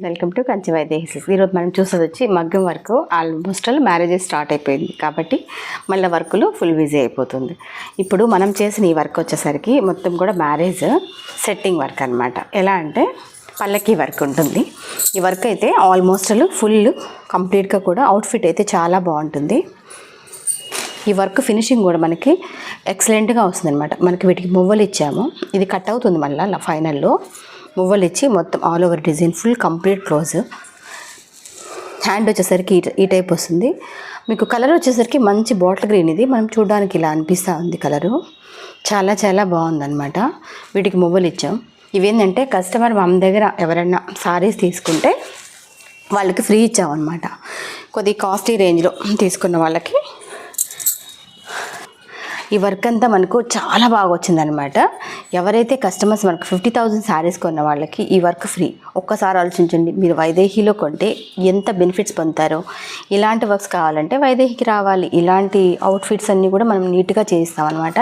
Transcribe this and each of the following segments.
Welcome to Kanchi Vaidehi. ఈరోజు మనం చూసేది వచ్చి మగ్గం వర్క్. ఆల్మోస్ట్ మ్యారేజెస్ స్టార్ట్ అయిపోయింది కాబట్టి మళ్ళీ వర్క్లో ఫుల్ బిజీ అయిపోతుంది. ఇప్పుడు మనం చేసిన ఈ వర్క్ వచ్చేసరికి మొత్తం కూడా మ్యారేజ్ సెట్టింగ్ వర్క్ అనమాట. ఎలా అంటే పల్లకి వర్క్ ఉంటుంది. ఈ వర్క్ అయితే ఆల్మోస్ట్ ఫుల్ కంప్లీట్గా కూడా అవుట్ఫిట్ అయితే చాలా బాగుంటుంది. ఈ వర్క్ ఫినిషింగ్ కూడా మనకి ఎక్సలెంట్గా వస్తుంది అనమాట. మనకి వీటికి మువ్వలు ఇచ్చాము, ఇది కట్ అవుతుంది మళ్ళీ ఫైనల్లో మువ్వలు ఇచ్చి మొత్తం all over design full complete close. Hand వచ్చేసరికి ఈ టైప్ వస్తుంది. మీకు కలర్ వచ్చేసరికి మంచి బాటిల్ గ్రీన్, ఇది మనం చూడడానికి ఇలా అనిపిస్తూ ఉంది. కలరు చాలా చాలా బాగుందన్నమాట. వీటికి మువ్వలు ఇచ్చాం. ఇవేంటంటే కస్టమర్ మన దగ్గర ఎవరైనా సారీస్ తీసుకుంటే వాళ్ళకి ఫ్రీ ఇచ్చామన్నమాట. కొద్ది కాస్ట్లీ రేంజ్లో తీసుకున్న వాళ్ళకి ఈ వర్క్ అంతా మనకు చాలా బాగా వచ్చిందనమాట. ఎవరైతే కస్టమర్స్ మనకు 50,000 శారీస్ కొన్న వాళ్ళకి ఈ వర్క్ ఫ్రీ. ఒక్కసారి ఆలోచించండి, మీరు వైదేహిలో కొంటే ఎంత బెనిఫిట్స్ పొందుతారో. ఇలాంటి వర్క్స్ కావాలంటే వైదేహికి రావాలి. ఇలాంటి అవుట్ఫిట్స్ అన్నీ కూడా మనం నీట్గా చేయిస్తాం అనమాట.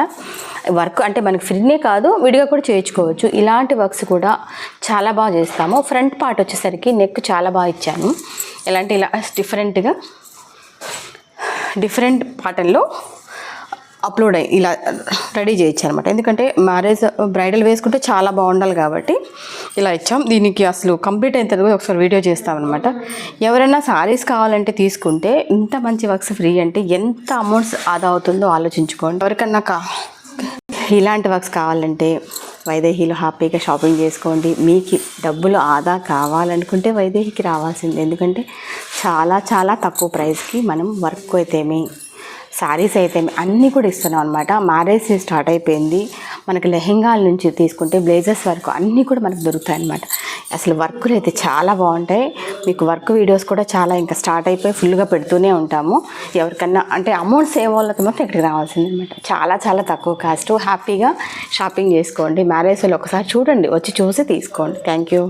వర్క్ అంటే మనకి ఫ్రీనే కాదు, విడిగా కూడా చేయించుకోవచ్చు. ఇలాంటి వర్క్స్ కూడా చాలా బాగా చేస్తాము. ఫ్రంట్ పార్ట్ వచ్చేసరికి నెక్ చాలా బాగా ఇచ్చాను. ఇలాంటి ఇలా డిఫరెంట్ ప్యాటర్న్లో అప్లోడ్ అయ్యి ఇలా రెడీ చేయొచ్చు అనమాట. ఎందుకంటే మ్యారేజ్ బ్రైడల్ వేసుకుంటే చాలా బాగుండాలి కాబట్టి ఇలా ఇచ్చాం. దీనికి అసలు కంప్లీట్ అయిన తర్వాత ఒకసారి వీడియో చేస్తామన్నమాట. ఎవరైనా సారీస్ కావాలంటే తీసుకుంటే ఇంత మంచి వర్క్స్ ఫ్రీ అంటే ఎంత అమౌంట్స్ ఆదా అవుతుందో ఆలోచించుకోండి. ఎవరికన్నా ఇలాంటి వర్క్స్ కావాలంటే వైదేహిలో హ్యాపీగా షాపింగ్ చేసుకోండి. మీకు డబ్బులు ఆదా కావాలనుకుంటే వైదేహికి రావాల్సిందే. ఎందుకంటే చాలా చాలా తక్కువ ప్రైస్కి మనం వర్క్ అయితేమి శారీస్ అయితే అన్నీ కూడా ఇస్తున్నాం అనమాట. మ్యారేజ్ స్టార్ట్ అయిపోయింది. మనకి లెహెంగాల నుంచి తీసుకుంటే బ్లేజర్స్ వరకు అన్నీ కూడా మనకు దొరుకుతాయి అనమాట. అసలు వర్కులు అయితే చాలా బాగుంటాయి. మీకు వర్క్ వీడియోస్ కూడా చాలా ఇంకా స్టార్ట్ అయిపోయి ఫుల్గా పెడుతూనే ఉంటాము. ఎవరికన్నా అంటే అమౌంట్ సేవ్ అవ్వాలంటే మాత్రం ఇక్కడికి రావాల్సింది అనమాట. చాలా చాలా తక్కువ కాస్ట్. హ్యాపీగా షాపింగ్ చేసుకోండి. మ్యారేజ్లో ఒకసారి చూడండి, వచ్చి చూసి తీసుకోండి. Thank you.